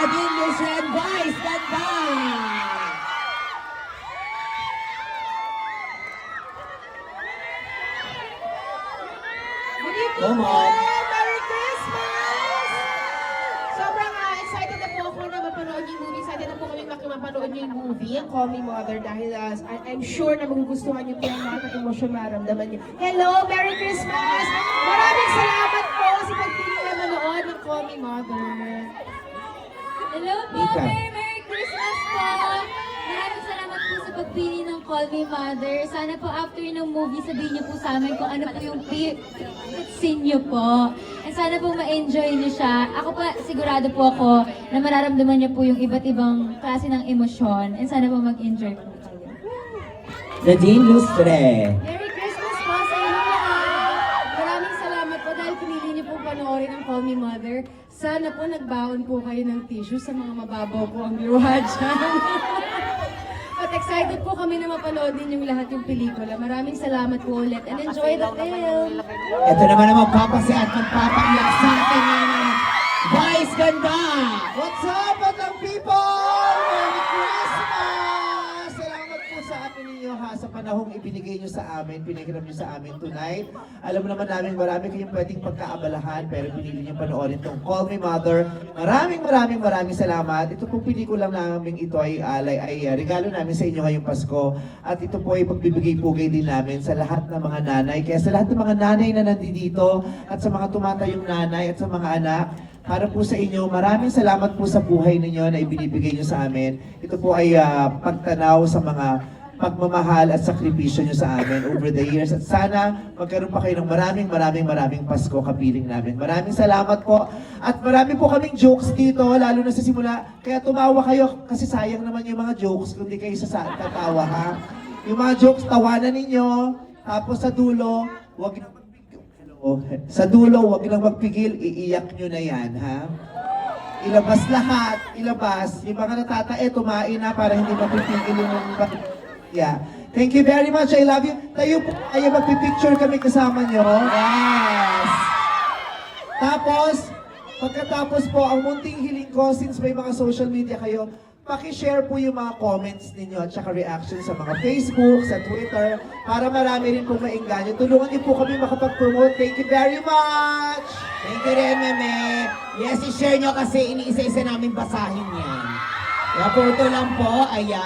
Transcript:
Nadine Lucien Vice, ganda! Good evening Come po! on. Merry Christmas! Sobrang excited na po ako na mapanood yung movie. Excited na po kami mapanood yung movie, ang Call Me Mother, dahil I'm sure na magugustuhan niyo po ang lahat ng emosyon maramdaman niyo. Hello! Merry Christmas! Maraming salamat po sa pagpili na manood ng Call Me Mother. Hello po! Ika. Merry Christmas po! Maraming salamat po sa pagpili ng Call Me Mother. Sana po after ng movie sabihin niyo po sa amin kung ano po yung favorite scene niyo po. And sana po ma-enjoy niyo siya. Ako pa sigurado po ako na mararamdaman niyo po yung iba't ibang klase ng emosyon. And sana po mag-enjoy po kayo. Nadine Lustre. Merry Christmas po sa inyo lahat! Maraming salamat po dahil pinili niyo po panoorin ang Call Me Mother. Sana po nagbaon po kayo ng tissue sa mga mababaw po ang luha dyan. At excited po kami na mapanood din yung lahat yung pelikula. Maraming salamat po ulit and enjoy the film! Ito naman ang magpapasaya at magpapaiyak sa atin ng Vice, ganda! What's up, Batang People? Merry Christmas! Salamat po sa atin ninyo ha, sa panahong ibinigay nyo sa amin, pinagiram nyo sa amin tonight. Alam naman namin marami kayong pwedeng pagkaabalahan, pero pinili nyo panoorin tong Call Me Mother. Maraming salamat. Ito pong pelikulang namin ito ay regalo namin sa inyo ngayong Pasko. At ito po ay pagbibigay-pugay din namin sa lahat ng mga nanay. Kaya sa lahat ng mga nanay na nandito at sa mga tumatayong nanay at sa mga anak, para po sa inyo, maraming salamat po sa buhay ninyo na ibinibigay nyo sa amin. Ito po ay pagtanaw sa mga pagmamahal at sakripisyo nyo sa amin over the years. At sana magkaroon pa kayo ng maraming Pasko kapiling namin. Maraming salamat po. At marami po kaming jokes dito, lalo na sa simula. Kaya tumawa kayo kasi sayang naman yung mga jokes kung di kayo tatawa ha. Yung mga jokes, tawanan ninyo. Tapos sa dulo, wag wag lang magpigil, iiyak nyo na yan, ha? Ilabas lahat, ilabas. Yung mga natatae, tumain na para hindi mapipigil yung yeah. Thank you very much, I love you. Tayo po, ay magpipicture kami kasama nyo. Yes! Tapos, pagkatapos po, ang munting hiling ko, since may mga social media kayo, paki-share po yung mga comments ninyo at saka reaction sa mga Facebook, sa Twitter, para marami rin pong maingganyo. Tulungan niyo po kami makapag-promote. Thank you very much! Thank you rin, Meme. Yes, i-share nyo kasi iniisa-isa namin basahin yan. Raporto lang po, ayan.